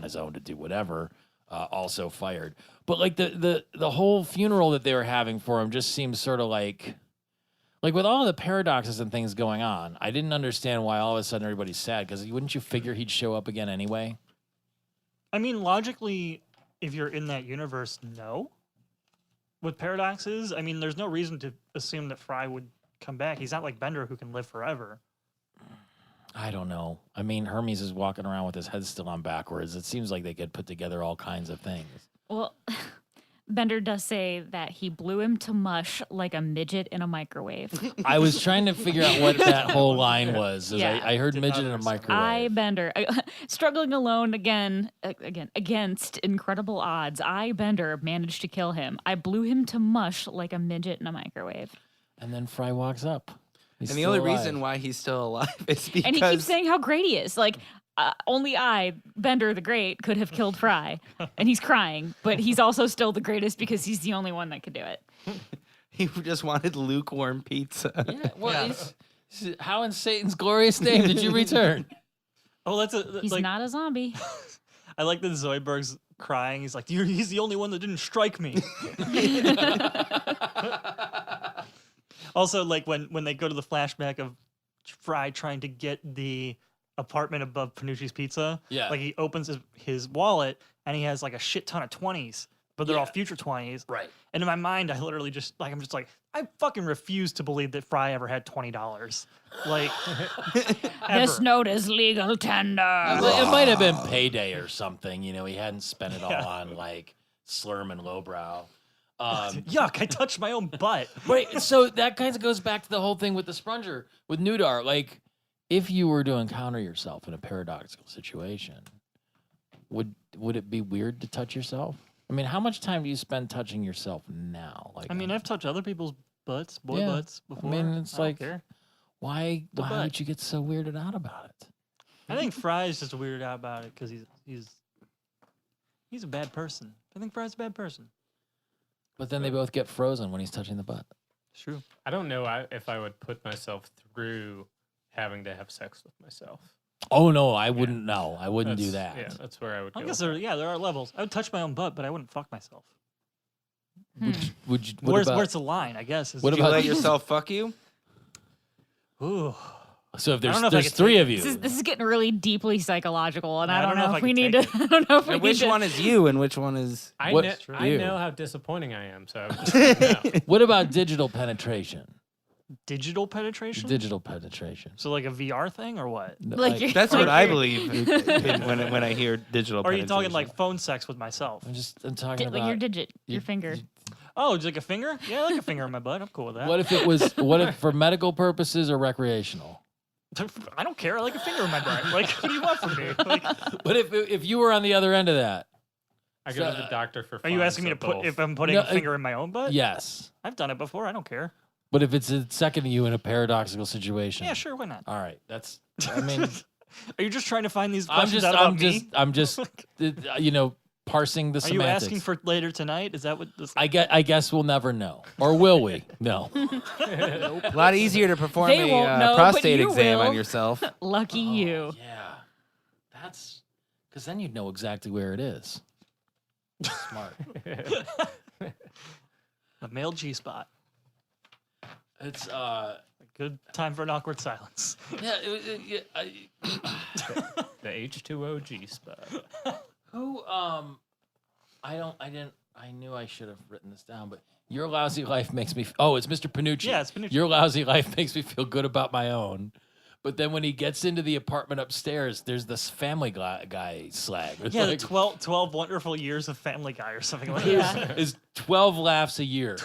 his own to do whatever. Also fired. But like the whole funeral that they were having for him just seems sort of like with all the paradoxes and things going on, I didn't understand why all of a sudden everybody's sad, because wouldn't you figure he'd show up again anyway? I mean, logically, if you're in that universe, no. With paradoxes, I mean, there's no reason to assume that Fry would come back. He's not like Bender, who can live forever. I don't know. I mean, Hermes is walking around with his head still on backwards. It seems like they could put together all kinds of things. Well, Bender does say that he blew him to mush like a midget in a microwave. I was trying to figure out what that whole line was. Yeah. I heard midget in a microwave. Bender, struggling alone again against incredible odds. Bender, managed to kill him. I blew him to mush like a midget in a microwave. And then Fry walks up. He's and the only alive. reason why he's still alive is because... And he keeps saying how great he is. Like, only Bender the Great, could have killed Fry. And he's crying, but he's also still the greatest because he's the only one that could do it. He just wanted lukewarm pizza. Yeah, well, how in Satan's glorious name did you return? Oh, He's not a zombie. I like that Zoidberg's crying. He's like, he's the only one that didn't strike me. Also, like when they go to the flashback of Fry trying to get the apartment above Panucci's Pizza, like he opens his wallet and he has like a shit ton of 20s, but they're all future 20s. Right. And in my mind, I literally I'm just like, I fucking refuse to believe that Fry ever had $20. Like, this note is legal tender. Well, it might have been payday or something. You know, he hadn't spent it all on like Slurm and Lowbrow. Yuck, I touched my own butt. Right, so that kind of goes back to the whole thing with the Sprunger, with Nudar. Like, if you were to encounter yourself in a paradoxical situation, would it be weird to touch yourself? I mean, how much time do you spend touching yourself now? Like, I mean, I've touched other people's butts, butts before. I mean, it's like, why butt. would you get so weirded out about it? I think Fry's just weirded out about it because he's a bad person. I think Fry's a bad person. But then they both get frozen when he's touching the butt. It's true. I don't know if I would put myself through having to have sex with myself. Oh, no, I wouldn't know. I wouldn't do that. Yeah, that's where I would go. I guess there are levels. I would touch my own butt, but I wouldn't fuck myself. Would you, where's the line, I guess? Would you let yourself fuck you? Ooh. So if there's there's three of you. This is getting really deeply psychological, and I don't know if we can need to. I don't know if we need Which to. one is you and which one is... I know how disappointing I am, so I would just no. What about digital penetration? Digital penetration? Digital penetration. So like a VR thing or what? That's what I believe when I hear digital Or are you penetration. talking like phone sex with myself? I'm talking about your finger. Oh, just like a finger? Yeah, I like a finger in my butt. I'm cool with that. What if for medical purposes or recreational? I don't care. I like a finger in my butt. Like, what do you want from me? Like, But if you were on the other end of that? I go to the doctor for fun. Are you asking me to put if I'm putting a finger in my own butt? Yes. I've done it before. I don't care. But if it's a second to you in a paradoxical situation? Yeah, sure. Why not? All right. I mean... Are you just trying to find these questions out about me? I'm just, parsing the semantics. Are you asking for later tonight? Is that what this... I guess we'll never know. Or will we? No. A lot easier to perform They won't know, prostate but you exam will. on yourself. Lucky you. Yeah. That's... Because then you'd know exactly where it is. Smart. A male G-spot. It's, A good time for an awkward silence. Yeah, the H2O G spot. Who, I knew I should have written this down, but your lousy life makes me, it's Mr. Panucci. Yeah, it's Panucci. Your lousy life makes me feel good about my own. But then when he gets into the apartment upstairs, there's this Family Guy slag. It's Yeah, like, the 12 wonderful years of Family Guy or something like Yeah. that. is 12 laughs a year.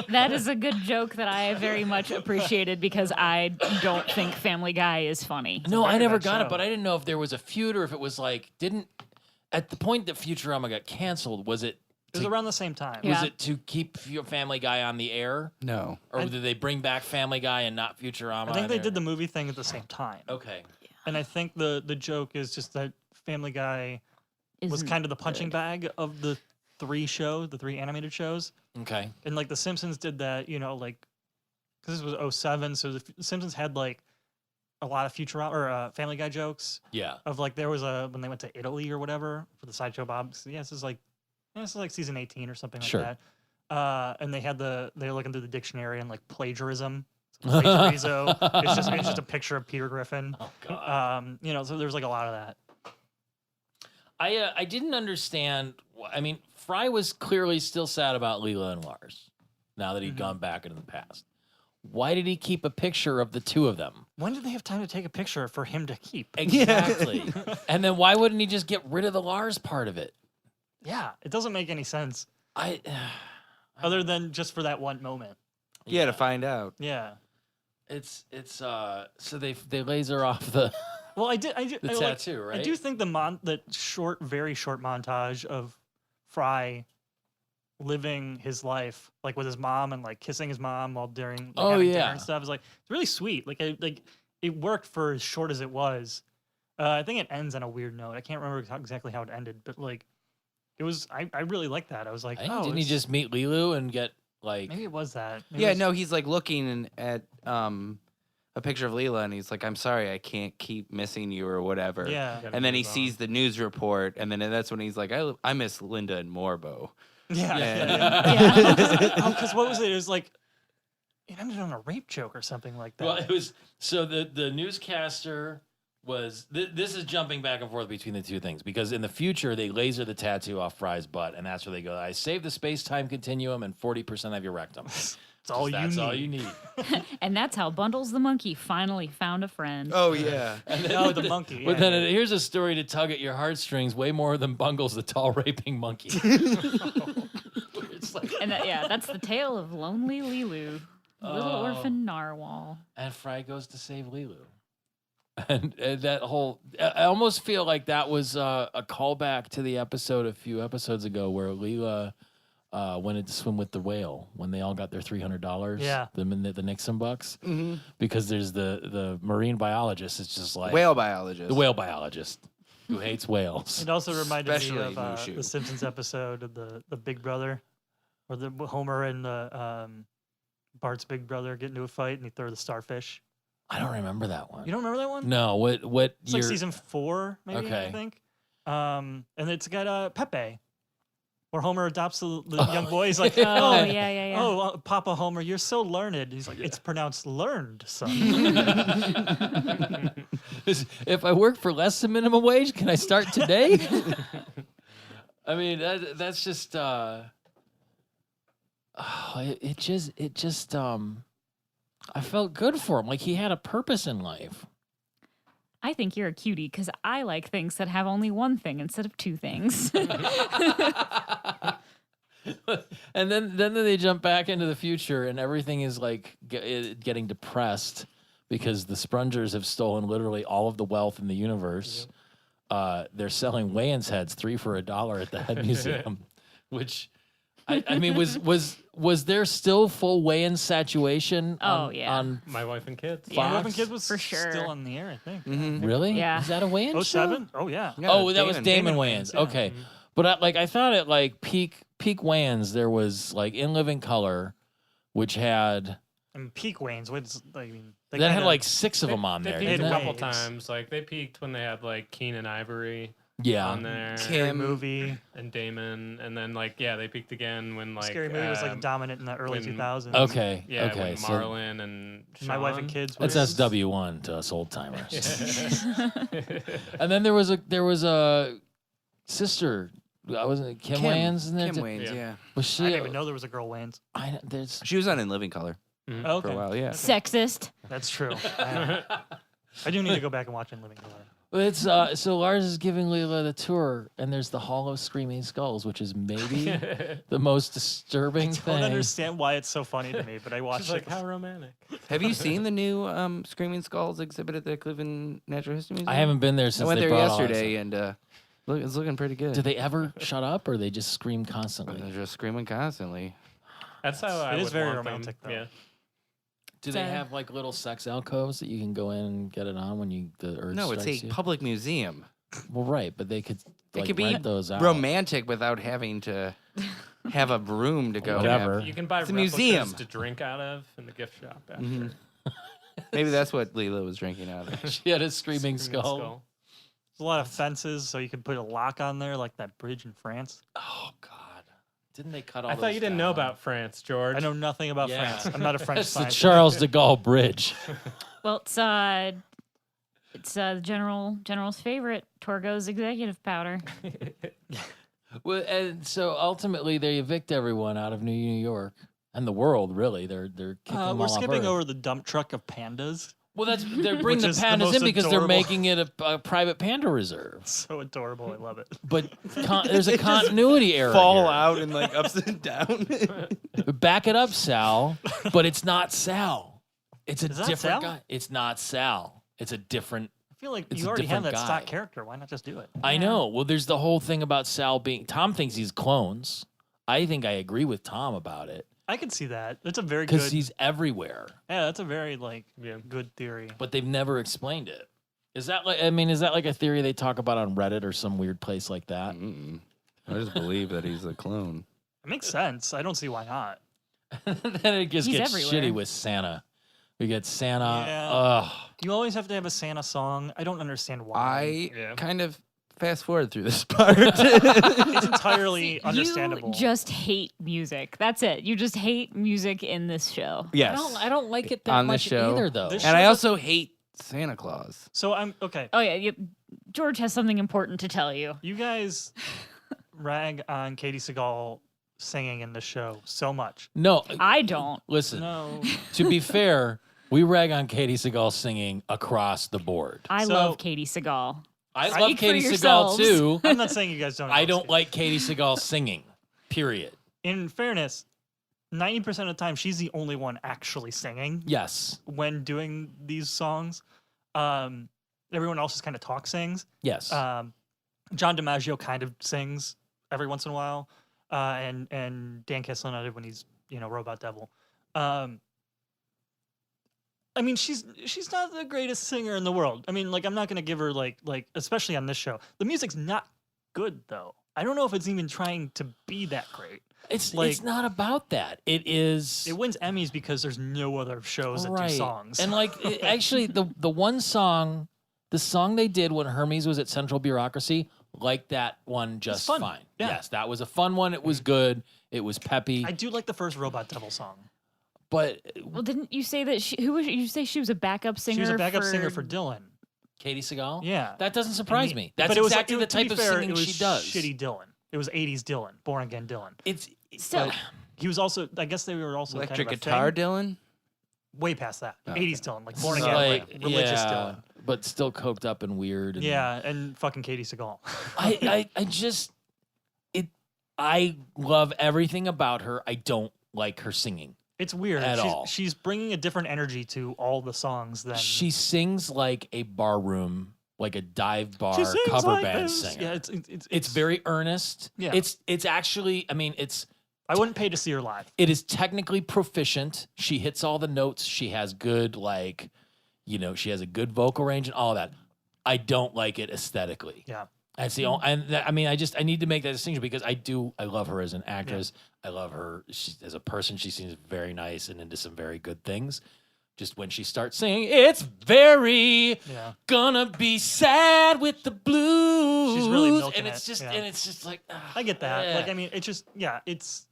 That is a good joke that I very much appreciated because I don't think Family Guy is funny. No, I never bad got show. it, but I didn't know if there was a feud or if it was like, at the point that Futurama got canceled, was it It was around the same time. Yeah. Was it to keep your Family Guy on the air? No. Or did they bring back Family Guy and not Futurama? I think they did the movie thing at the same time. Okay. And I think the joke is just that Family Guy was Isn't kind of the punching good. bag of the three animated shows. Okay. And like The Simpsons did that, like, because this was 07, so The Simpsons had like a lot of Futurama or Family Guy jokes. Yeah. Of like there was when they went to Italy or whatever for the Sideshow Bob. Yeah, this is like season 18 or something like that. And they're looking through the dictionary and like plagiarism. Plagiarizo. it's just a picture of Peter Griffin. Oh God. So there's like a lot of that. I didn't understand. I mean, Fry was clearly still sad about Leela and Lars now that he'd gone back into the past. Why did he keep a picture of the two of them? When did they have time to take a picture for him to keep? Exactly. And then why wouldn't he just get rid of the Lars part of it? Yeah, it doesn't make any sense. Other than just for that one moment. Yeah, to find out. Yeah. It's so they laser off the well, I did the tattoo, right? I do think the very short montage of Fry living his life like with his mom and like kissing his mom while during having dinner and stuff is like it's really sweet. Like it worked for as short as it was. I think it ends on a weird note. I can't remember exactly how it ended, but like it was. I really liked that. I was like, didn't he just meet Lilu and get like? Maybe it was that. He's like looking at a picture of Leela, and he's like, "I'm sorry, I can't keep missing you or whatever." Yeah. And then he sees the news report, and then that's when he's like, "I miss Linda and Morbo." Yeah. Because what was it? It was like it ended on a rape joke or something like that. Well, it was so the newscaster was. This is jumping back and forth between the two things because in the future they laser the tattoo off Fry's butt, and that's where they go. I saved the space-time continuum and 40% of your rectum. That's all you need. And that's how Bundles the monkey finally found a friend. Oh, yeah. And then, the monkey. But then here's a story to tug at your heartstrings way more than Bungles the tall raping monkey. It's like, And that's the tale of lonely Lilu, little orphan narwhal. And Fry goes to save Lilu. And that whole, I almost feel like that was a callback to the episode a few episodes ago where Leela wanted to swim with the whale when they all got their $300. Yeah. The Nixon bucks. Mm-hmm. Because there's the marine biologist. It's just like whale biologist. The whale biologist who hates whales. It also reminded me of Mushu. the Simpsons episode of the Big Brother, where the Homer and Bart's big brother get into a fight and he throws the starfish. I don't remember that one. You don't remember that one? No. What It's like season 4, maybe. Okay. I think. And it's got Pepe. Where Homer adopts the young boy. He's like, oh, Papa Homer, you're so learned. He's like, it's pronounced learned, son. If I work for less than minimum wage, can I start today? I mean, that's just, it just, I felt good for him. Like he had a purpose in life. I think you're a cutie because I like things that have only one thing instead of two things. And then they jump back into the future and everything is like getting depressed because the Sprungers have stolen literally all of the wealth in the universe. Yep. They're selling Wayans heads 3 for $1 at the head museum, which I mean was there still full Wayans saturation? On My Wife and Kids. Yeah. My Wife and Kids was for sure still on the air, I think. Mm-hmm. Really? Yeah. Is that a Wayans? 07? Oh yeah. That was Damon Wayans. Yeah. Okay. Mm-hmm. But I thought at like peak Wayans there was like In Living Color, which had and peak Wayans. That had like 6 of them on there. They peaked didn't a it? couple times. Like they peaked when they had like Keenan Ivory on there. Scary Movie and Damon, and then they peaked again when like Scary Movie was like dominant in the early 2000s. Okay. Yeah. Okay. When Marlon and Sean. My Wife and Kids. That's SW1 to us old timers. And then there was a sister. Wasn't it Kim Wayans in there? Kim Wayans, yeah. Was she? I didn't even know there was a girl Wayans. She was on In Living Color Okay. for a while, yeah. Sexist. That's true. I do need to go back and watch In Living Color. It's so Lars is giving Leela the tour, and there's the Hall of Screaming Skulls, which is maybe the most disturbing thing. I don't understand why it's so funny to me, but I watched it. Like, how romantic. Have you seen the new Screaming Skulls exhibit at the Cleveland Natural History Museum? I haven't been there since I went they there brought all that yesterday, stuff. and it's looking pretty good. Do they ever shut up, or they just scream They're constantly? just screaming constantly. That's how I It is would very want romantic, them. though. Yeah. Do they have like little sex alcoves that you can go in and get it on when the urge No, it's strikes a you? public museum. Well, right, but they could It could be rent those out. romantic without having to have a room to go. Whatever. have. You can buy It's a replicas museum. to drink out of in the gift shop after. Mhm. Maybe that's what Leela was drinking out of. She had a screaming skull. There's a lot of fences, so you can put a lock on there, like that bridge in France. Oh God! Didn't they cut all? I thought you didn't know about France, George. I know nothing about France. I'm not a French That's the scientist. Charles de Gaulle Bridge. Well, it's the general's favorite, Torgo's executive powder. Well, and so ultimately they evict everyone out of New York and the world. Really, they're kicking them all We're off skipping Earth. over the dump truck of pandas. Well, they're bringing the Which is the pandas most in because they're adorable. making it a private panda reserve. So adorable. I love it. But there's a continuity error. Fall here. out and like upside down. Back it up, Sal. But it's not Sal. It's a Is that different Sal? guy. It's not Sal. It's a different. I feel like It's you a already have that different stock guy. character. Why not just do it? I know. Well, there's the whole thing about Sal being. Tom thinks he's clones. I think I agree with Tom about it I can see that. That's a very because good. he's everywhere. Yeah, that's a very Yeah. good theory. But they've never explained it. Is that like? I mean, is that like a theory they talk about on Reddit or some weird place like that? Mm-mm. I just believe that he's a clone. It makes sense. I don't see why not. Then it just He's gets everywhere. shitty with Santa. We get Santa. Yeah. Ugh. You always have to have a Santa song. I don't understand why. I Yeah. kind of fast forward through this part. It's entirely understandable. You just hate music. That's it. You just hate music in this show. Yes. I don't like it that On this much show. either, though. This And I shows also hate Santa Claus. So I'm okay. Oh yeah, George has something important to tell you. You guys rag on Katie Seagal singing in the show so much. No, I don't. listen. No. To be fair, we rag on Katie Seagal singing across the board. I So- love Katie Seagal. I Speak love for Katie Seagal yourselves. too. I'm not saying you guys don't. I love don't Katie. like Katie Seagal singing. Period. In fairness, 90% of the time she's the only one actually singing Yes. when doing these songs. Everyone else just kind of talk sings. Yes. John DiMaggio kind of sings every once in a while, and Dan Castellaneta when he's Robot Devil. I mean, she's not the greatest singer in the world. I mean, like I'm not gonna give her like especially on this show. The music's not good though. I don't know if it's even trying to be that great. it's like- not about that. It is It wins Emmys because there's no other shows that right. do songs. And like actually the one song, the song they did when Hermes was at Central Bureaucracy, like that one just fun. fine. Yeah. Yes, that was a fun one. It was good. It was peppy. I do like the first Robot Devil song. But Well, didn't you say that you say she was a backup singer? She was a backup singer for Dylan. Katie Seagal? Yeah. That doesn't surprise me. That's But it was exactly the to be type of fair, singing it was she does. Shitty Dylan. It was 80s Dylan, Born Again Dylan. It's Still, But he was also, I guess they were also Electric kind of a guitar, thing. Dylan? way past that. Oh, 80s Dylan, like Born it's Again, like, like religious yeah, Dylan. but still coked up and weird. And Yeah, and fucking Katie Seagal. I love everything about her. I don't like her singing. It's weird. At she's, all. she's bringing a different energy to all the songs than She sings like a bar room, like a dive bar She sings cover like band this. singer. Yeah, it's It's very earnest. Yeah. It's actually, I mean, I wouldn't pay to see her live. it is technically proficient. She hits all the notes. She has good, like, she has a good vocal range and all that. I don't like it aesthetically. Yeah. That's the only, and I mean, I need to make that distinction because I love her as an actress. I love her as a person. She seems very nice and into some very good things. Just when she starts singing, it's very Yeah. gonna be sad with the blues. She's really milking and it's it, just yeah. and it's just like I get that. yeah. Like, I mean, it's just, yeah, it's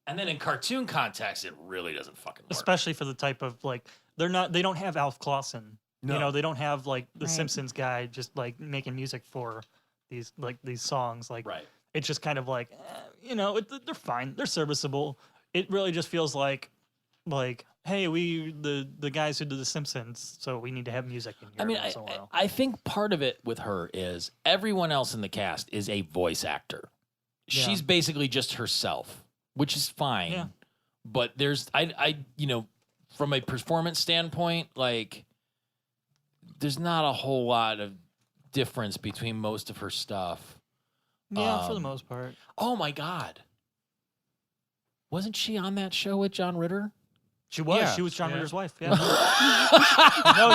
And then in cartoon context, it really doesn't fucking work. especially for the type of, like, they don't have Alf Clausen. No. They don't have, like, the Right. Simpsons guy just, like, making music for these songs. Like, Right. it's just kind of like, they're fine. They're serviceable. It really just feels like, hey, we the guys who did the Simpsons, so we need to have music in here. I mean, once in a while. I think part of it with her is everyone else in the cast is a voice actor. Yeah. She's basically just herself, which is fine. Yeah. But there's from a performance standpoint, like there's not a whole lot of difference between most of her stuff. Yeah, for the most part. Oh my God. Wasn't she on that show with John Ritter? She was. Yeah. She was John Yeah. Ritter's wife. Yeah. No,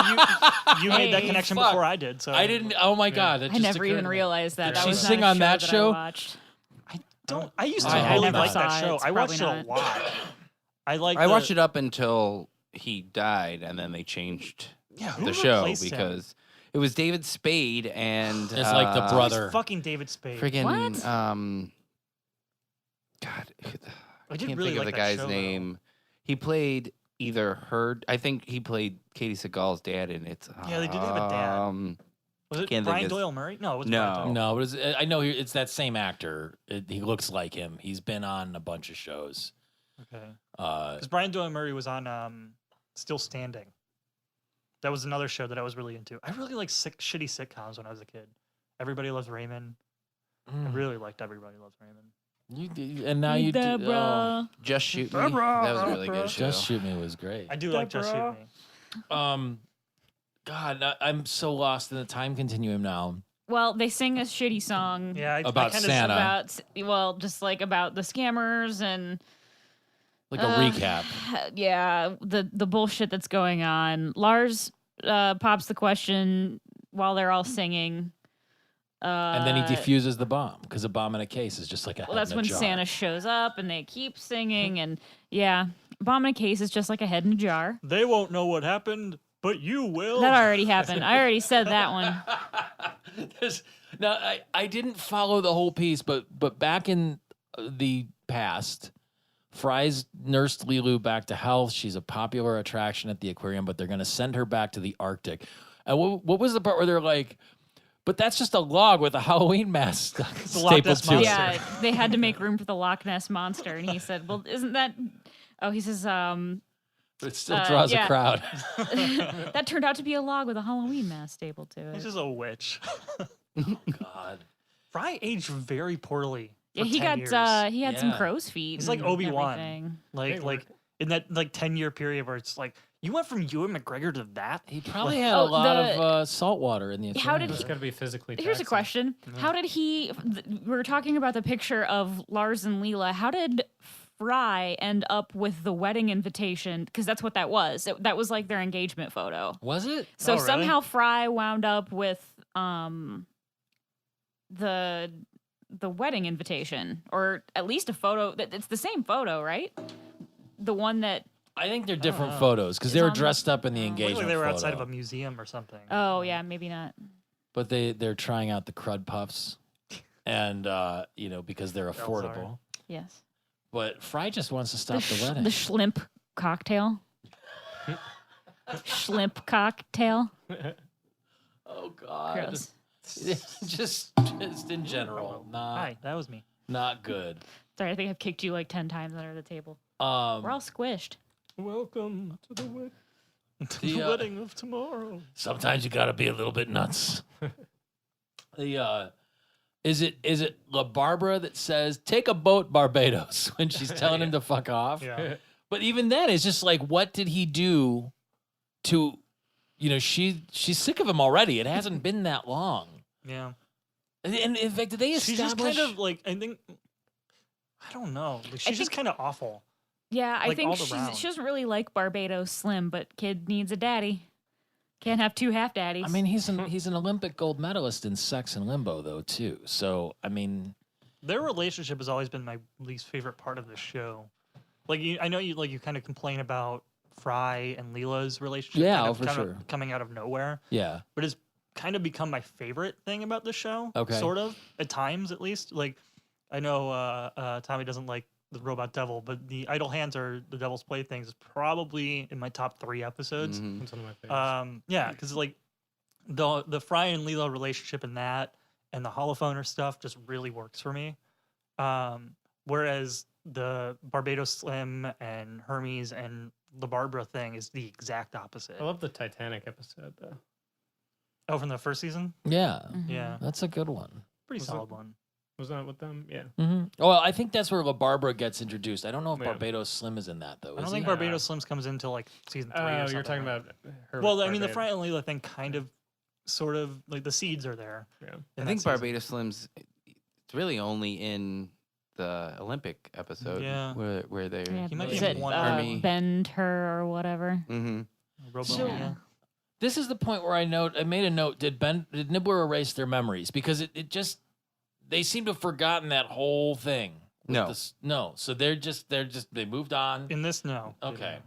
you made that Hey, connection fuck. before I did. So I didn't. Oh my God. That I just never even occurred to me. realized that. Did That she was not sing a on that that show? I watched. I used to I really never like saw that it. show. It's I watched it probably a not. lot. I I watched it up until he died, and then they changed who the show replaced him? because it was David Spade and It's like the brother. Who's fucking David Spade. Friggin' What? God, I I did can't really think of like the that guy's show, though. name. He played either I think he played Katie Seagal's dad, and it's Yeah, they did have a dad. Was it can't think Brian his- Doyle Murray? No, it wasn't No. Brian Doyle. No, I know it's that same actor. He looks like him. He's been on a bunch of shows. Okay. Because Brian Doyle Murray was on Still Standing. That was another show that I was really into. I really liked shitty sitcoms when I was a kid. Everybody Loves Raymond. I really liked Everybody Loves Raymond. And now you do. Oh, Deborah. Just Shoot Me. That was a really good show. Just Shoot Me was great. I do like Just Shoot Me. God, I'm so lost in the time continuum now. Well, they sing a shitty song Yeah, About I kinda Santa. just like about the scammers and Like a recap. yeah, the bullshit that's going on. Lars pops the question while they're all singing. And then he defuses the bomb because a bomb in a case is just like a head Well, that's in a when jar. Santa shows up and they keep singing and yeah, bomb in a case is just like a head in a jar. They won't know what happened, but you will. That already happened. I already said that one. Now, I didn't follow the whole piece, but back in the past, Fry's nursed Lilu back to health. She's a popular attraction at the aquarium, but they're going to send her back to the Arctic. And what was the part where they're like, but that's just a log with a Halloween mask Loch stapled Ness to it. Monster. Yeah, they had to make room for the Loch Ness monster, and he said, "Well, isn't that?" Oh, he says, But it still draws yeah. a crowd. "That turned out to be a log with a Halloween mask stapled to He's it." just a witch. God. Fry aged very poorly. Yeah, for he 10 got years. he had some Yeah. crow's feet. He's like and Obi-Wan. everything. Like in that 10-year period where it's like you went from Ewan McGregor to that. He probably had Oh, a lot of salt water in the How did aquarium. It's got to be physically. Here's a taxing. question: How did he? We were talking about the picture of Lars and Leela. How did Fry end up with the wedding invitation? Because that's what that was. That was like their engagement photo. Was it? So Oh, really? somehow Fry wound up with the wedding invitation, or at least a photo. It's the same photo, right? The one that. I think they're different know. photos because they It's were on the- dressed up in the Looked engagement like they were photo. outside of a museum or something. Oh yeah, maybe not. But they're trying out the crud puffs, and because they're affordable. Yes. But Fry just wants to stop the wedding. The shrimp cocktail. Shrimp cocktail. Oh God! Gross. just in general, Hi, that was me. not good. Sorry, I think I've kicked you like 10 times under the table. We're Um, all squished. Welcome to the wedding. The wedding of tomorrow. sometimes you got to be a little bit nuts. Is it La Barbara that says take a boat Barbados when she's telling him to fuck off? Yeah. But even then, it's just like, what did he do to, she's sick of him already. It hasn't been that long. Yeah. And in fact, did they She's just establish? kind of like, I think, I don't know. Like, she's just think- kind of awful. Yeah, I Like, think all around. she doesn't really like Barbados Slim, but kid needs a daddy. Can't have two half daddies. I mean, he's an Olympic gold medalist in sex and limbo though too. So I mean, Their relationship has always been my least favorite part of the show. Like, I know you kind of complain about Fry and Leela's relationship. Yeah, kind of, for kind of sure. coming out of nowhere. yeah. But it's kind of become my favorite thing about the show. Okay. Sort of, at times at least. Like, I know Tommy doesn't like the Robot Devil, but the Idle Hands or the Devil's Playthings is probably in my top 3 episodes. Mhm. It's one of my favorites. Yeah, because like the Fry and Leela relationship in that and the holophoner stuff just really works for me. Whereas the Barbados Slim and Hermes and the Barbara thing is the exact opposite. I love the Titanic episode though. Oh, from the first season? Yeah. Mhm. Yeah, That's a good one. pretty Was solid it- one. Was that with them? Yeah. Mm-hmm. Well, I think that's where La Barbara gets introduced. I don't know if Yeah. Barbados Slim is in that though. I don't Is think he? Barbados Slims comes into like season 3 or something. You're talking about her. Well, with I mean, the Barbados. Fry and Leela thing kind of, sort of, like the seeds are there. Yeah. in I that think season. Barbados Slim's it's really only in the Olympic episode Yeah. where they Yeah, He might is be it one army. Bend Her or whatever? Mm-hmm. Robo So- yeah. This is the point where I made a note. Did Nibbler erase their memories? Because it just they seem to have forgotten that whole thing. with No. this- no. So they moved on. In this, no. they Okay.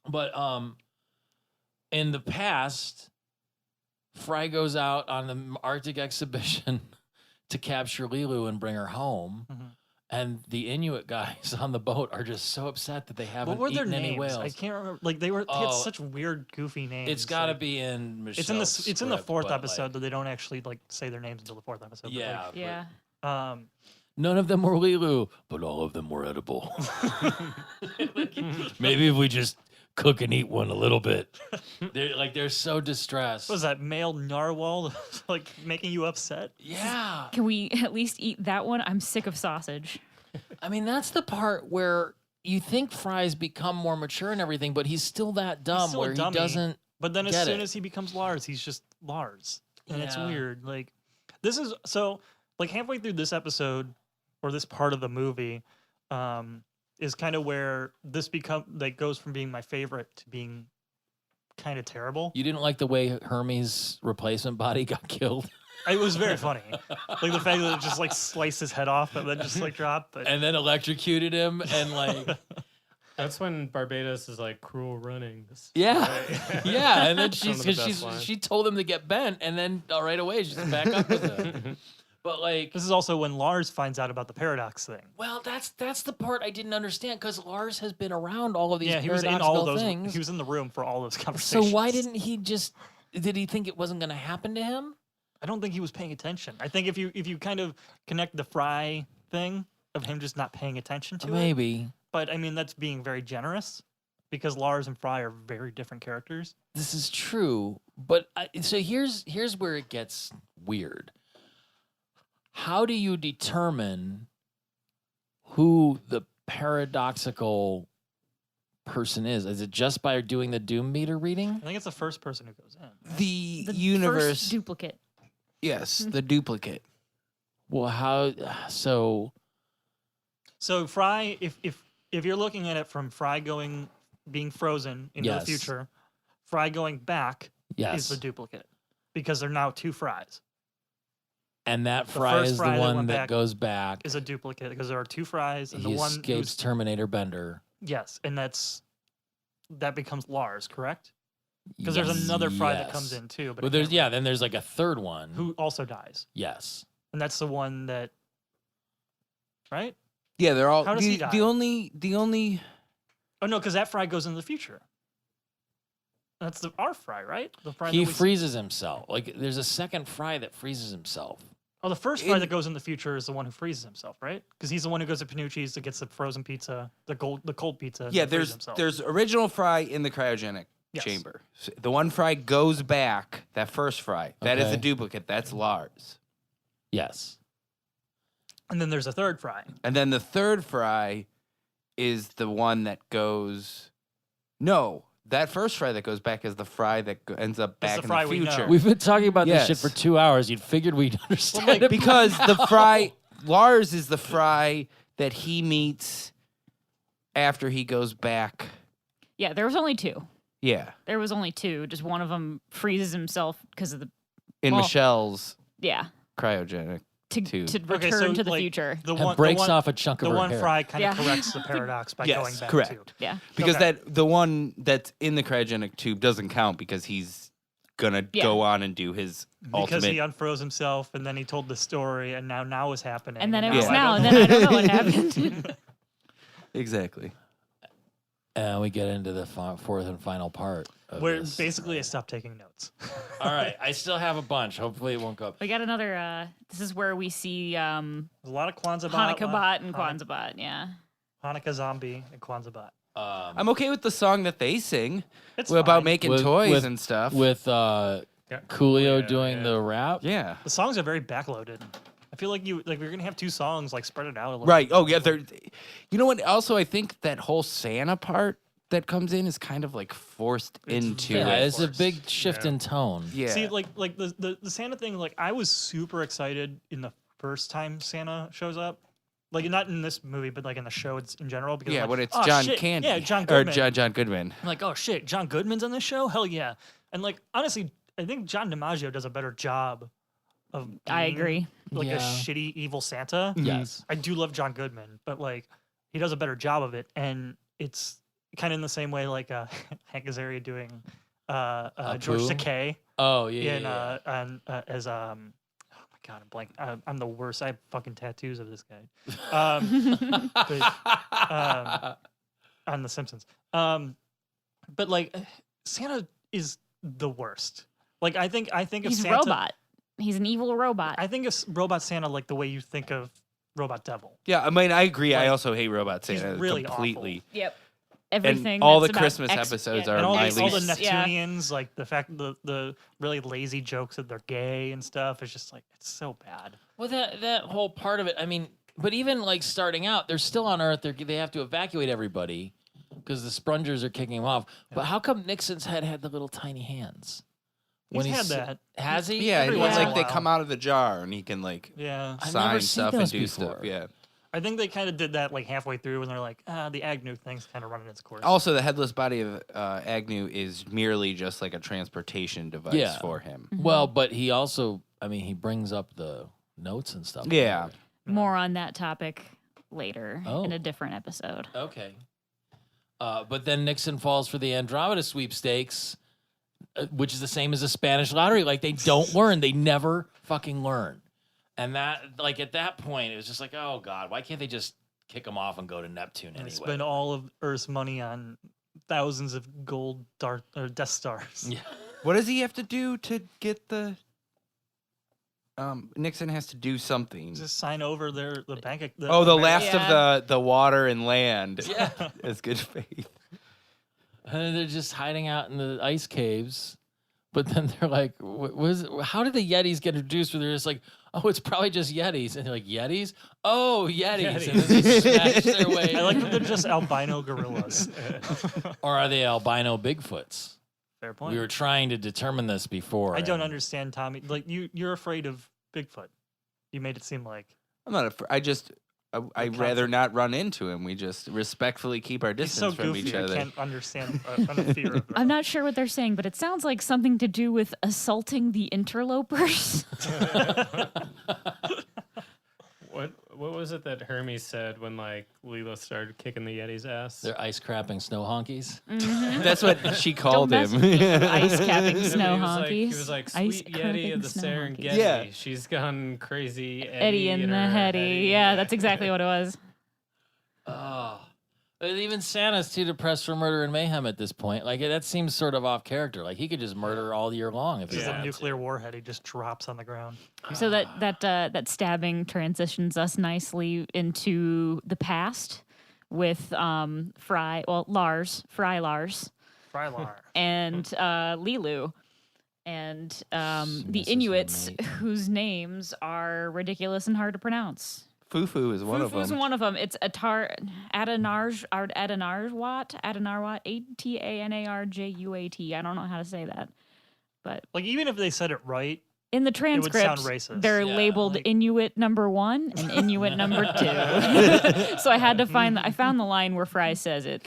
But in the past, Fry goes out on the Arctic expedition to capture Lilu and bring her home. Mhm. And the Inuit guys on the boat are just so upset that they haven't What were their eaten any names? whales. I can't remember. Like they had Oh, such weird, goofy names. It's got to like, be in Michelle's It's in the script, fourth but, episode like, that they don't actually like say their names until the fourth episode. yeah. Yeah. But, None of them were Lilu, but all of them were edible. Maybe if we just cook and eat one a little bit. They're so distressed. what was that male narwhal like making you upset? Yeah. Can we at least eat that one? I'm sick of sausage. I mean, that's the part where you think Fry's become more mature and everything, but he's still that dumb still a where he dummy. doesn't. But then as Get soon it. as he becomes Lars, he's just Lars, and it's Yeah. weird. Like this is so like halfway through this episode or this part of the movie is kind of where this goes from being my favorite to being kind of terrible. You didn't like the way Hermes' replacement body got killed? It was very funny, like the fact that it just like sliced his head off and then just like dropped. But And then electrocuted him and like. That's when Barbados is like cruel runnings. Yeah. Yeah. And then Some of the best lines. she told him to get bent and then right away she's back up with him. But like. this is also when Lars finds out about the paradox thing. Well, that's the part I didn't understand because Lars has been around all of these Yeah, he was in all of paradoxical those. things. He was in the room for all those So conversations. why didn't he just? Did he think it wasn't going to happen to him? I don't think he was paying attention. I think if you kind of connect the Fry thing of him just not paying attention to it, Maybe. but I mean that's being very generous because Lars and Fry are very different characters. This is true, but so here's where it gets weird. How do you determine who the paradoxical person is? Is it just by doing the Doom meter reading? I think it's the first person who goes in. The, The universe. first duplicate. Yes, the duplicate. Well, how so? So Fry, if you're looking at it from Fry being frozen into Yes. the future, Fry going back Yes, is the duplicate because they're now two Frys. and that the Fry first is Fry the that one went that back goes back. Is a duplicate because there are two Frys and He the one escapes who's Terminator Bender. yes, and that becomes Lars, correct? Because there's another Fry that comes in too, but Well, I can't remember then there's like a third one. who also dies, Yes. and that's the one that, right? Yeah, they're all. How does he die? The only. Oh no, because that Fry goes into the future. That's our Fry, right? The Fry He that we freezes himself. Like there's a second Fry that freezes himself. Oh, the first Fry in- that goes in the future is the one who freezes himself, right? Because he's the one who goes to Panucci's to gets the frozen pizza, the cold pizza. and Yeah, then freezes himself. there's original Fry in the cryogenic Yes. chamber. The one Fry goes back. That first Fry. That is Okay. a duplicate. That's Lars. Yes. And then there's a third Fry. And then the third Fry is the one that goes. No, that first Fry that goes back is the Fry that ends up That's back the in Fry the we know. future. We've been talking about this shit Yes. for 2 hours. You'd figured we'd understand like, it Because by the now. Fry, Lars is the Fry that he meets after he goes back. Yeah, there was only two. Yeah, There was only two. Just one of them freezes himself because of the in Well- Michelle's yeah cryogenic. to Two. to Okay, return so, to the like, future. The and one breaks the one, off a chunk of the her one hair. Fry kind of Yeah. corrects the paradox by Yes, going back correct. too. Yeah, Because Okay. the one that's in the cryogenic tube doesn't count because he's gonna Yeah. go on and do his Because ultimate. he unfroze himself and then he told the story and now is happening. and then it now was I now, don't and know. then I don't know what happened. Exactly. And we get into the fourth and final part. Of Where this. basically I stopped taking notes. All right, I still have a bunch. Hopefully, it won't go up. We got another. This is where we see There's a lot of Kwanzaa Hanukkah bot and Hanukkah- Kwanzaa bot. Yeah, Hanukkah zombie and Kwanzaa bot. I'm okay with the song that they sing It's about fine. making With- toys with- and stuff. With Yeah. Coolio Yeah, doing yeah. the rap. yeah. The songs are very backloaded. I feel like we're gonna have two songs like spread it out a little. Right. Oh, yeah. They're. You know what? Also, I think that whole Santa part that comes in is kind of like forced It's into Yeah, very it. it's a forced. big shift Yeah. in tone. Yeah. See, like the Santa thing, like I was super excited in the first time Santa shows up. Like not in this movie, but like in the show in general. Because yeah, I'm like, when it's "Oh, John shit." Candy. Yeah, John Or Goodman. John Goodman. I'm like, oh shit, John Goodman's on this show? Hell yeah. And like honestly, I think John DiMaggio does a better job of I being, agree. like Yeah. a shitty evil Santa. Yes. I do love John Goodman, but like he does a better job of it, and it's kind of in the same way like Hank Azaria doing George Apu? Takei Oh yeah, in yeah. as oh my god, I'm blank. I'm the worst. I have fucking tattoos of this guy. On The Simpsons. But like Santa is the worst. Like I think of He's a Santa. robot. He's an evil robot. I think of Robot Santa like the way you think of Robot Devil. Yeah, I mean, I agree. I Like, also hate Robot he's Santa really completely. Yep. Everything. And all that's the about Christmas episodes are And all, my all the least. Neptunians, like the fact the really lazy jokes that they're gay and stuff, is just like it's so bad. Well, that whole part of it. I mean, but even like starting out, they're still on Earth. They have to evacuate everybody because the Sprungers are kicking them off. But how come Nixon's head had the little tiny hands? He's had that. Has he? Yeah, Every and once it's in a like they while. come out of the jar and he can like Yeah, I've sign never seen stuff and those do before. stuff. Yeah. I think they kind of did that like halfway through, and they're like, the Agnew thing's kind of running its course. Also, the headless body of Agnew is merely just like a transportation device Yeah. for him. Well, but he also, I mean, he brings up the notes and stuff. Yeah. More on that topic later Oh. in a different episode. Okay. But then Nixon falls for the Andromeda sweepstakes, which is the same as a Spanish lottery. Like they don't learn. They never fucking learn. And that, like at that point, it was just like, oh God, why can't they just kick them off and go to Neptune And anyway? spend all of Earth's money on thousands of gold Death Stars. Yeah. What does he have to do to get the? Nixon has to do something. Just sign over the bank. The American- last Yeah. of the water and land. Yeah. As good faith. And they're just hiding out in the ice caves. But then they're like, how did the Yetis get introduced? Where they're just like, oh, it's probably just Yetis. And they're like, Yetis? Oh, Yetis. And then they smash their way. I like that they're just albino gorillas. Or are they albino Bigfoots? Fair point. We were trying to determine this before. I don't and- understand, Tommy. Like you're afraid of Bigfoot. You made it seem like I'm not afraid. I'd rather not run into him. We just respectfully keep our he's distance so from goofy. each I other. can't understand a fear of him. I'm not sure what they're saying, but it sounds like something to do with assaulting the interlopers. What was it that Hermes said when like Leela started kicking the Yeti's ass? They're ice crapping snow honkies. That's what she called mess him. with ice capping snow he honkies. was like, Ice sweet Yeti crapping of the snow honkies. Serengeti. Yeah. She's gone crazy. Eddie in the her heady. Yeah, that's exactly what it was. Oh. Even Santa's too depressed for murder and mayhem at this point. Like, that seems sort of off character. Like, he could just murder all year long if he This is wanted a to. nuclear warhead. He just drops on the ground. So that stabbing transitions us nicely into the past with Fry Lars, Frylar. and Lilu. And the Mrs. Inuits Mate. whose names are ridiculous and hard to pronounce. Fufu is one of Fufu's them. one of them. It's Adanarjuat, Adanarjuat. I don't know how to say that. But Like even if they said it right, in the would sound transcript, racist. they're Yeah, labeled like- Inuit number 1 and Inuit number 2. So I had to I found the line where Fry says it.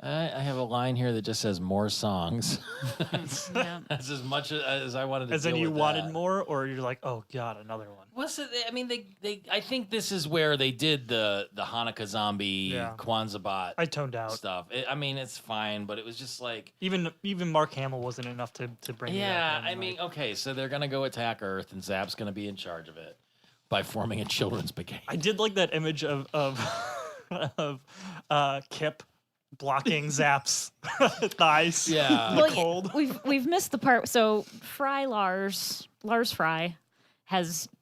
I have a line here that just says more songs. Yeah. That's as much as I wanted to as in deal you with wanted that. more, or you're like, oh god, another one. What's it? I mean, they. I think this is where they did the Hanukkah zombie Yeah. Kwanzaa bot I toned out. stuff. I mean, it's fine, but it was just like, Even Mark Hamill wasn't enough to bring. me yeah. up in, I mean, like- okay, so they're gonna go attack Earth, and Zap's gonna be in charge of it by forming a children's brigade. I did like that image of Kip blocking Zap's thighs. Yeah. in the Well, cold. we've missed the part. So Lars Fry